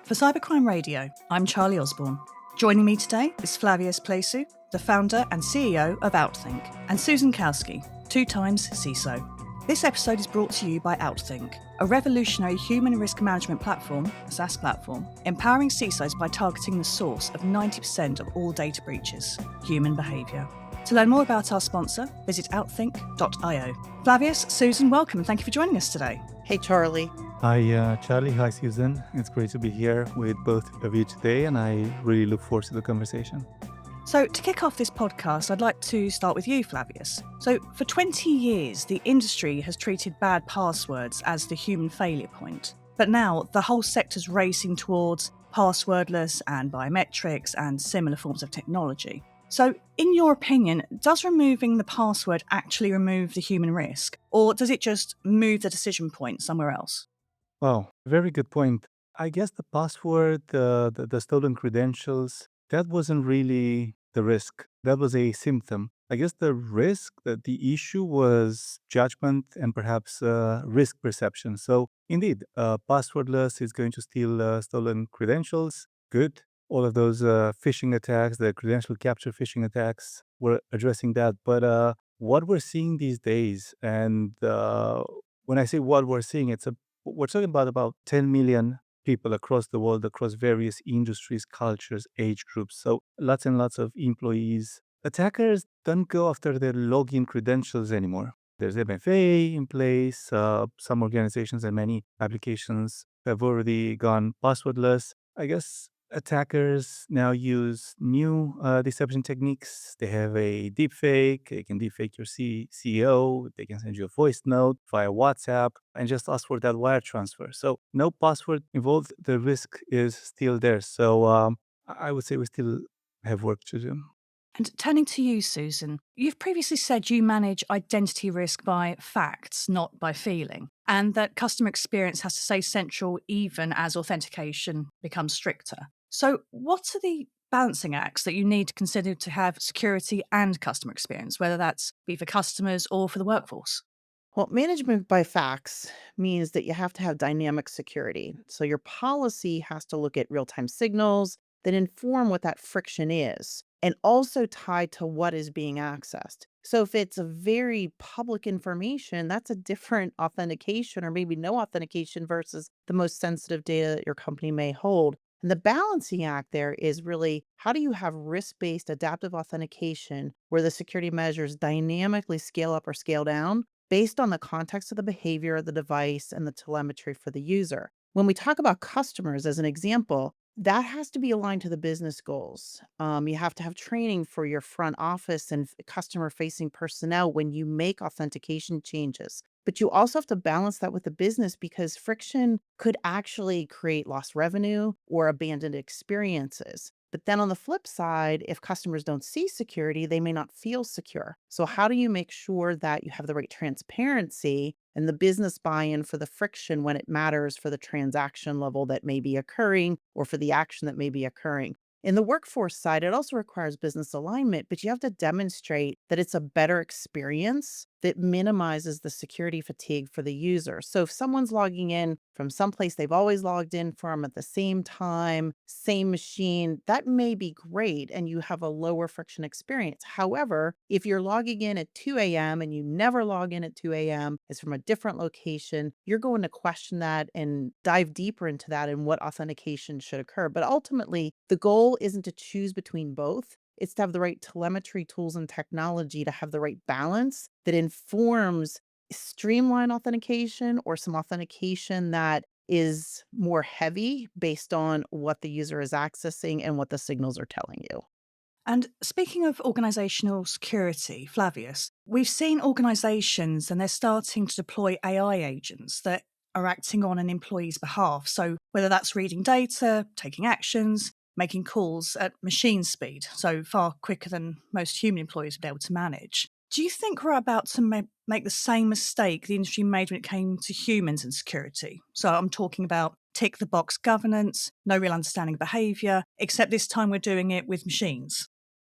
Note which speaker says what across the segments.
Speaker 1: For Cybercrime Radio, I'm Charlie Osborne. Joining me today is Flavius Plesu, the founder and CEO of Outthink, and Susan Koski, 2 times CISO. This episode is brought to you by Outthink, a revolutionary human risk management platform, a SaaS platform, empowering CISOs by targeting the source of 90% of all data breaches, human behaviour. To learn more about our sponsor, visit outthink.io. Flavius, Susan, welcome and thank you for joining us today.
Speaker 2: Hey, Charlie.
Speaker 3: Hi, Charlie. Hi, Susan. It's great to be here with both of you today, and I really look forward to the conversation.
Speaker 1: So, to kick off this podcast, I'd like to start with you, Flavius. So, for 20 years, the industry has treated bad passwords as the human failure point. But now, the whole sector's racing towards passwordless and biometrics and similar forms of technology. So, in your opinion, does removing the password actually remove the human risk? Or does it just move the decision point somewhere else?
Speaker 3: Wow, very good point. I guess the password, the stolen credentials, that wasn't really the risk. That was a symptom. I guess the risk, the issue was judgment and perhaps risk perception. So, indeed, passwordless is going to steal stolen credentials. Good. All of those phishing attacks, the credential capture phishing attacks, were addressing that. But what we're seeing these days, and when I say what we're seeing, we're talking about 10 million people across the world, across various industries, cultures, age groups. So lots and lots of employees. Attackers don't go after their login credentials anymore. There's MFA in place. Some organizations and many applications have already gone passwordless. I guess attackers now use new deception techniques. They have a deepfake. They can deepfake your CEO. They can send you a voice note via WhatsApp and just ask for that wire transfer. So no password involved. The risk is still there. So I would say we still have work to do.
Speaker 1: And turning to you, Susan, you've previously said you manage identity risk by facts, not by feeling, and that customer experience has to stay central even as authentication becomes stricter. So, what are the balancing acts that you need to consider to have security and customer experience, whether that's be for customers or for the workforce?
Speaker 2: Well, management by facts means that you have to have dynamic security. So your policy has to look at real time signals that inform what that friction is and also tied to what is being accessed. So if it's a very public information, that's a different authentication or maybe no authentication versus the most sensitive data that your company may hold. And the balancing act there is really how do you have risk based adaptive authentication where the security measures dynamically scale up or scale down based on the context of the behavior of the device and the telemetry for the user. When we talk about customers as an example, that has to be aligned to the business goals. You have to have training for your front office and customer facing personnel when you make authentication changes. But you also have to balance that with the business because friction could actually create lost revenue or abandoned experiences. But then on the flip side, if customers don't see security, they may not feel secure. So, how do you make sure that you have the right transparency and the business buy in for the friction when it matters for the transaction level that may be occurring or for the action that may be occurring? In the workforce side, it also requires business alignment, but you have to demonstrate that it's a better experience that minimizes the security fatigue for the user. So if someone's logging in from someplace they've always logged in from at the same time, same machine, that may be great and you have a lower friction experience. However, if you're logging in at 2 a.m. and you never log in at 2 a.m., it's from a different location, you're going to question that and dive deeper into that and what authentication should occur. But ultimately, the goal isn't to choose between both. It's to have the right telemetry tools and technology to have the right balance that informs streamlined authentication or some authentication that is more heavy based on what the user is accessing and what the signals are telling you.
Speaker 1: And speaking of organisational security, Flavius, we've seen organisations and they're starting to deploy AI agents that are acting on an employee's behalf. So whether that's reading data, taking actions, making calls at machine speed, so far quicker than most human employees would be able to manage. Do you think we're about to make the same mistake the industry made when it came to humans and security? So I'm talking about tick the box governance, no real understanding of behaviour, except this time we're doing it with machines.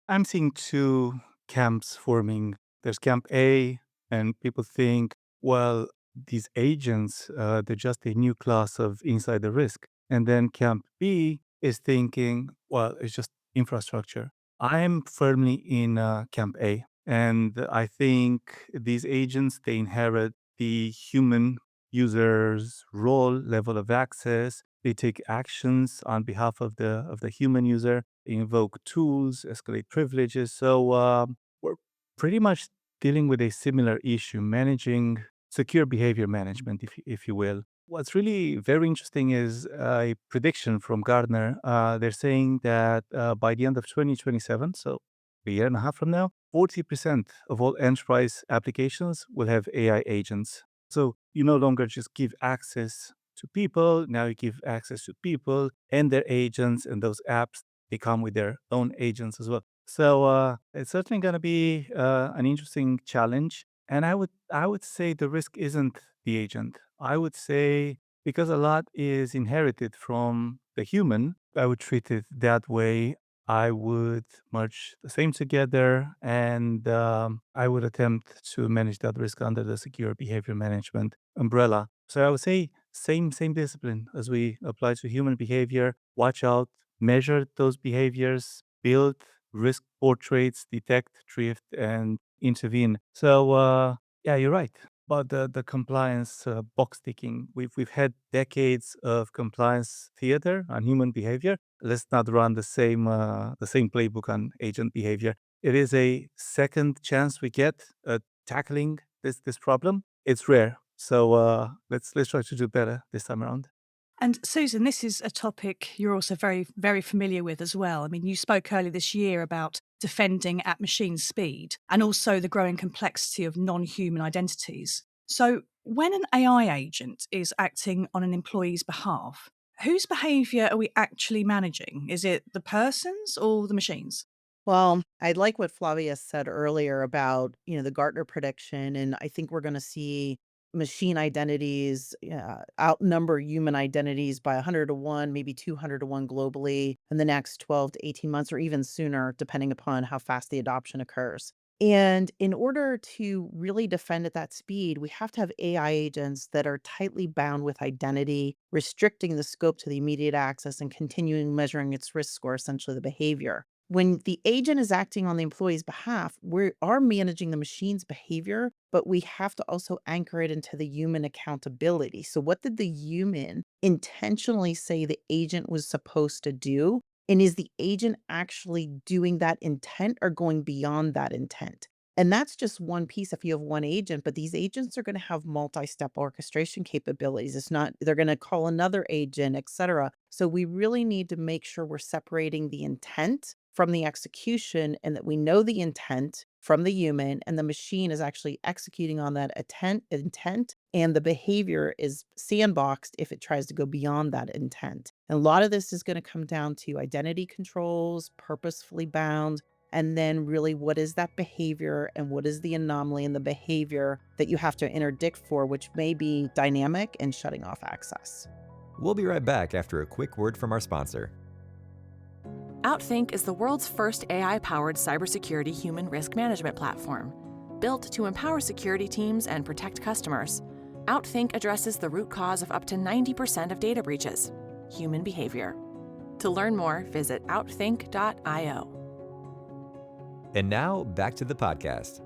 Speaker 3: I'm seeing two camps forming. There's camp A, and people think, well, these agents, they're just a new class of insider risk. And then camp B is thinking, well, it's just infrastructure. I'm firmly in camp A. And I think these agents, they inherit the human user's role, level of access. They take actions on behalf of the human user. They invoke tools, escalate privileges. So we're pretty much dealing with a similar issue, managing secure behavior management, if you will. What's really very interesting is a prediction from Gartner. They're saying that by the end of 2027, so a year and a half from now, 40% of all enterprise applications will have AI agents. So you no longer just give access to people, now you give access to people and their agents, and those apps, they come with their own agents as well. So it's certainly going to be an interesting challenge. And I would say the risk isn't the agent. I would say because a lot is inherited from the human, I would treat it that way. I would merge the same together, and I would attempt to manage that risk under the secure behavior management umbrella. So I would say same discipline as we apply to human behavior. Watch out, measure those behaviors, build risk portraits, detect drift, and intervene. So yeah, you're right. But the compliance box ticking, we've had decades of compliance theater on human behavior. Let's not run the same playbook on agent behavior. It is a second chance we get at tackling this problem. It's rare, so let's try to do better this time around.
Speaker 1: And Susan, this is a topic you're also very, very familiar with as well. I mean, you spoke earlier this year about defending at machine speed and also the growing complexity of non human identities. So, when an AI agent is acting on an employee's behalf, whose behaviour are we actually managing? Is it the persons or the machines?
Speaker 2: Well, I like what Flavius said earlier about, the Gartner prediction, and I think we're gonna see machine identities, outnumber human identities by 100 to 1, maybe 200 to 1 globally in the next 12 to 18 months or even sooner, depending upon how fast the adoption occurs. And in order to really defend at that speed, we have to have AI agents that are tightly bound with identity, restricting the scope to the immediate access and continuing measuring its risk score, essentially the behavior. When the agent is acting on the employee's behalf, we are managing the machine's behavior, but we have to also anchor it into the human accountability. So, what did the human intentionally say the agent was supposed to do? And is the agent actually doing that intent or going beyond that intent? And that's just one piece if you have one agent, but these agents are going to have multi-step orchestration capabilities. It's not, they're going to call another agent, et cetera. So we really need to make sure we're separating the intent from the execution and that we know the intent from the human and the machine is actually executing on that intent and the behavior is sandboxed if it tries to go beyond that intent. And a lot of this is going to come down to identity controls, purposefully bound, and then really what is that behavior and what is the anomaly in the behavior that you have to interdict for, which may be dynamic and shutting off access.
Speaker 4: We'll be right back after a quick word from our sponsor.
Speaker 5: Outthink is the world's first AI-powered cybersecurity human risk management platform. Built to empower security teams and protect customers, Outthink addresses the root cause of up to 90% of data breaches: human behavior. To learn more, visit outthink.io.
Speaker 4: And now, back to the podcast.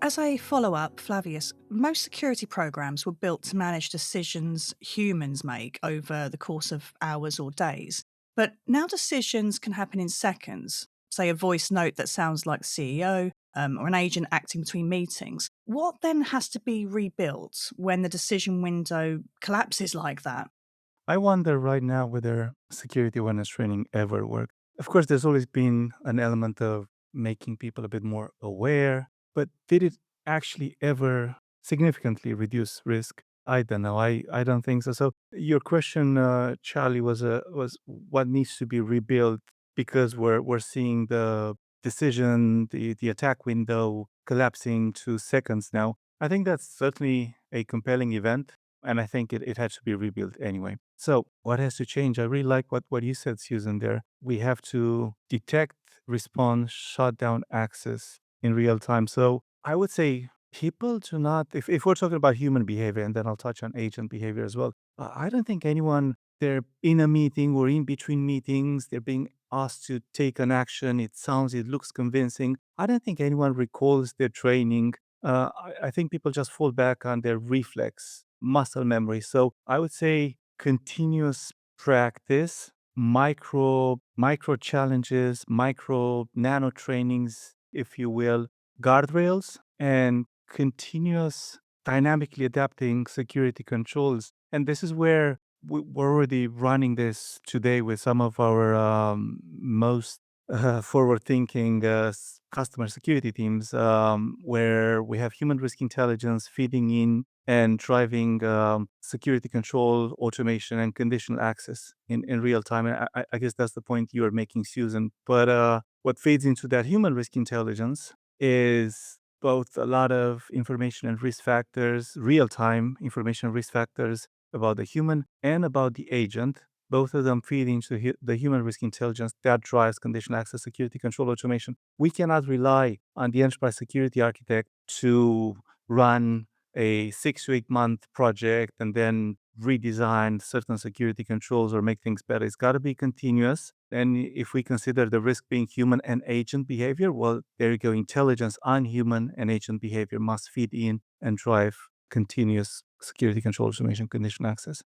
Speaker 1: As a follow up, Flavius, most security programs were built to manage decisions humans make over the course of hours or days. But now decisions can happen in seconds, say a voice note that sounds like the CEO, or an agent acting between meetings. What then has to be rebuilt when the decision window collapses like that?
Speaker 3: I wonder right now whether security awareness training ever worked. Of course, there's always been an element of making people a bit more aware, but did it actually ever significantly reduce risk? I don't know. I don't think so. So your question, Charlie, was what needs to be rebuilt because we're seeing the decision, the attack window collapsing to seconds now. I think that's certainly a compelling event, and I think it had to be rebuilt anyway. So, what has to change? I really like what you said, Susan, there. We have to detect, respond, shut down access in real time. So, I would say people do not, if we're talking about human behavior, and then I'll touch on agent behavior as well, I don't think anyone, they're in a meeting or in between meetings, they're being asked to take an action. It looks convincing. I don't think anyone recalls their training. I think people just fall back on their reflex muscle memory. So I would say continuous practice, micro challenges, micro nano trainings, if you will, guardrails, and continuous dynamically adapting security controls. And this is where we're already running this today with some of our most forward-thinking customer security teams, where we have human risk intelligence feeding in and driving security control, automation, and conditional access in real time. And I guess that's the point you are making, Susan. But what feeds into that human risk intelligence is both a lot of information and risk factors, real time information and risk factors about the human and about the agent. Both of them feed into the human risk intelligence that drives conditional access security control automation. We cannot rely on the enterprise security architect to run a 6 to 8 month project and then redesign certain security controls or make things better. It's got to be continuous. And if we consider the risk being human and agent behavior, well, there you go. Intelligence on human and agent behavior must feed in and drive continuous security control automation conditional access.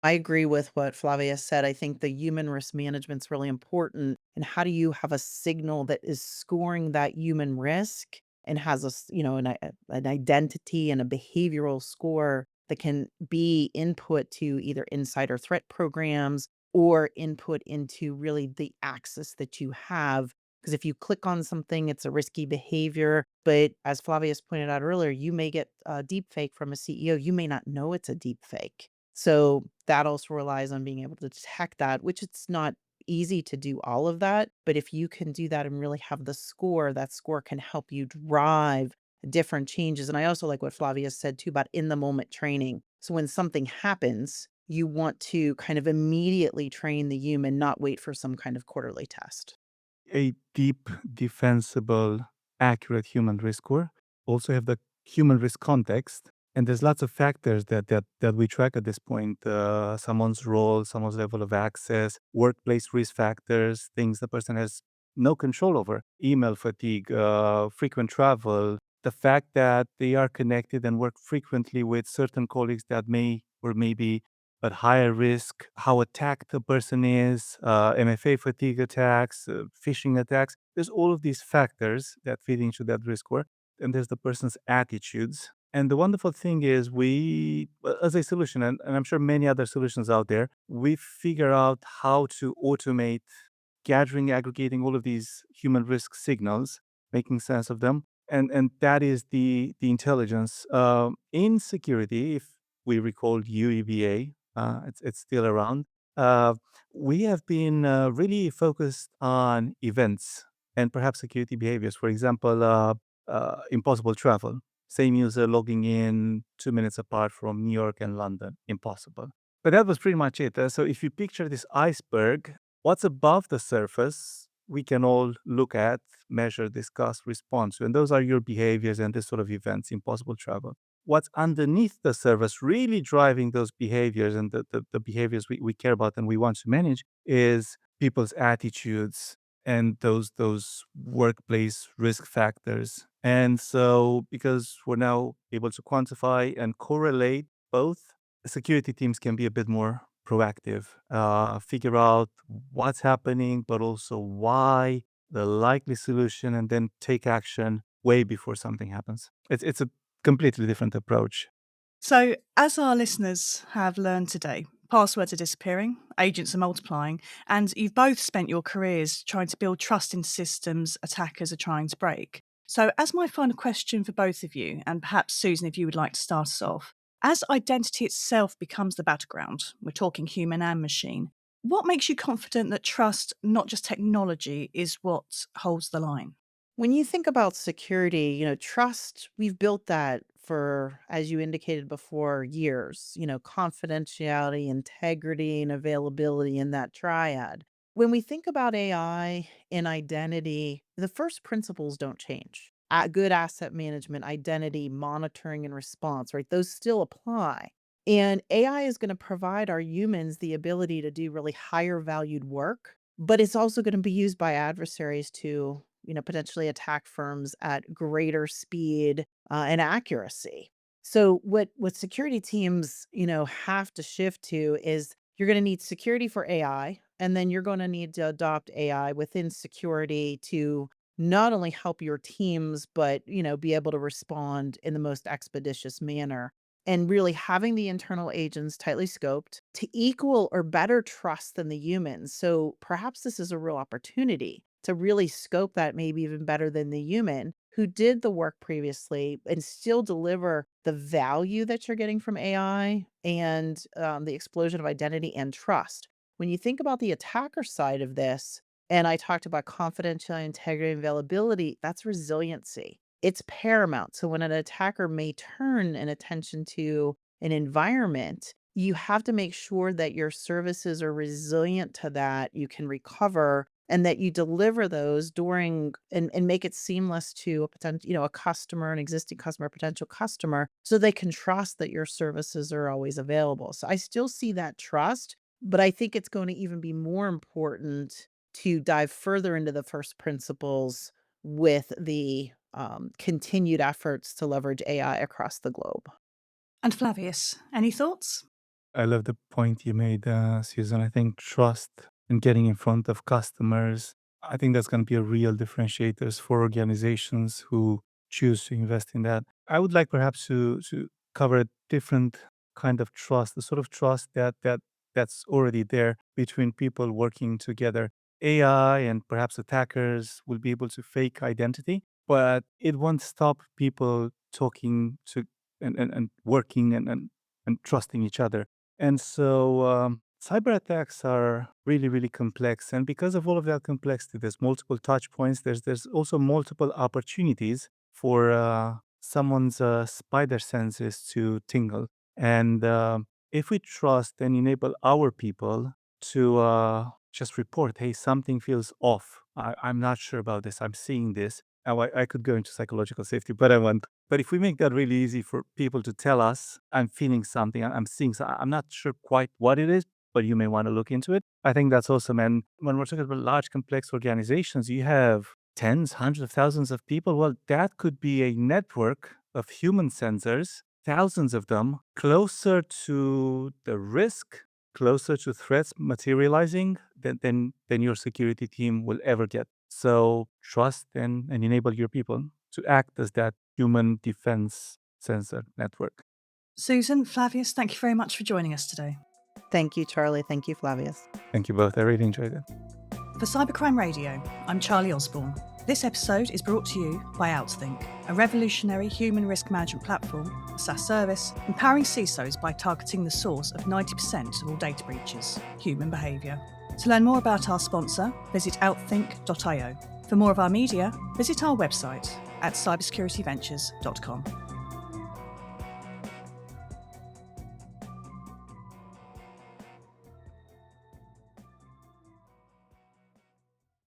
Speaker 2: I agree with what Flavius said. I think the human risk management's really important. And how do you have a signal that is scoring that human risk and has an identity and a behavioral score that can be input to either insider threat programs or input into really the access that you have? Because if you click on something, it's a risky behavior. But as Flavius pointed out earlier, you may get a deep fake from a CEO. You may not know it's a deep fake. So that also relies on being able to detect that, which it's not easy to do all of that. But if you can do that and really have the score, that score can help you drive different changes. And I also like what Flavius said too about in the moment training. So when something happens, you want to kind of immediately train the human, not wait for some kind of quarterly test.
Speaker 3: A deep, defensible, accurate human risk score. Also have the human risk context. And there's lots of factors that we track at this point. Someone's role, someone's level of access, workplace risk factors, things the person has no control over, email fatigue, frequent travel, the fact that they are connected and work frequently with certain colleagues that may or may be at higher risk, how attacked the person is, MFA fatigue attacks, phishing attacks. There's all of these factors that feed into that risk score. And there's the person's attitudes. And the wonderful thing is well, as a solution, and I'm sure many other solutions out there, we figure out how to automate gathering, aggregating all of these human risk signals, making sense of them. And that is the intelligence. In security, if we recall UEBA, it's still around. Uh, we have been really focused on events and perhaps security behaviors. For example, impossible travel. Same user logging in 2 minutes apart from New York and London. Impossible. But that was pretty much it. So if you picture this iceberg, what's above the surface, we can all look at, measure, discuss, respond to. And those are your behaviors and this sort of events, impossible travel. What's underneath the surface, really driving those behaviors and the behaviors we care about and we want to manage, is people's attitudes and those workplace risk factors. And so because we're now able to quantify and correlate both, security teams can be a bit more proactive, figure out what's happening, but also why, the likely solution, and then take action way before something happens. It's a completely different approach.
Speaker 1: So, as our listeners have learned today, passwords are disappearing, agents are multiplying, and you've both spent your careers trying to build trust in systems attackers are trying to break. So, as my final question for both of you, and perhaps Susan, if you would like to start us off, as identity itself becomes the battleground, we're talking human and machine, what makes you confident that trust, not just technology, is what holds the line?
Speaker 2: When you think about security, trust, we've built that for, as you indicated before, years, confidentiality, integrity, and availability in that triad. When we think about AI and identity, the first principles don't change. good asset management, identity, monitoring, and response, right? Those still apply. And AI is going to provide our humans the ability to do really higher valued work, but it's also going to be used by adversaries to, potentially attack firms at greater speed and accuracy. So what security teams, have to shift to is you're going to need security for AI, and then you're going to need to adopt AI within security to not only help your teams, but, be able to respond in the most expeditious manner. And really having the internal agents tightly scoped to equal or better trust than the humans. So perhaps this is a real opportunity to really scope that maybe even better than the human who did the work previously and still deliver the value that you're getting from AI and the explosion of identity and trust. When you think about the attacker side of this, and I talked about confidentiality, integrity, and availability, that's resiliency. It's paramount. So when an attacker may turn an attention to an environment, you have to make sure that your services are resilient to that, you can recover, and that you deliver those during and make it seamless to a potential, a customer, an existing customer, potential customer, so they can trust that your services are always available. So I still see that trust, but I think it's going to even be more important to dive further into the first principles with the continued efforts to leverage AI across the globe.
Speaker 1: And Flavius, any thoughts?
Speaker 3: I love the point you made, Susan. I think trust and getting in front of customers, I think that's going to be a real differentiators for organizations who choose to invest in that. I would like perhaps to cover a different kind of trust, the sort of trust that's already there between people working together. AI and perhaps attackers will be able to fake identity, but it won't stop people talking to and working and trusting each other. And so cyber attacks are really, really complex. And because of all of that complexity, there's multiple touch points. There's also multiple opportunities for someone's spider senses to tingle. And if we trust and enable our people to just report, hey, something feels off. I'm not sure about this. I'm seeing this. Now, I could go into psychological safety, but I won't. But if we make that really easy for people to tell us, I'm feeling something, I'm seeing something, I'm not sure quite what it is, but you may want to look into it. I think that's awesome. And when we're talking about large, complex organizations, you have tens, hundreds of thousands of people. Well, that could be a network of human sensors, thousands of them, closer to the risk, closer to threats materializing than your security team will ever get. So trust and enable your people to act as that human defense sensor network.
Speaker 1: Susan, Flavius, thank you very much for joining us today.
Speaker 2: Thank you, Charlie. Thank you, Flavius.
Speaker 3: Thank you both. I really enjoyed it.
Speaker 1: For Cybercrime Radio, I'm Charlie Osborne. This episode is brought to you by Outthink, a revolutionary human risk management platform, a SaaS service, empowering CISOs by targeting the source of 90% of all data breaches, human behaviour. To learn more about our sponsor, visit outthink.io. For more of our media, visit our website at cybersecurityventures.com.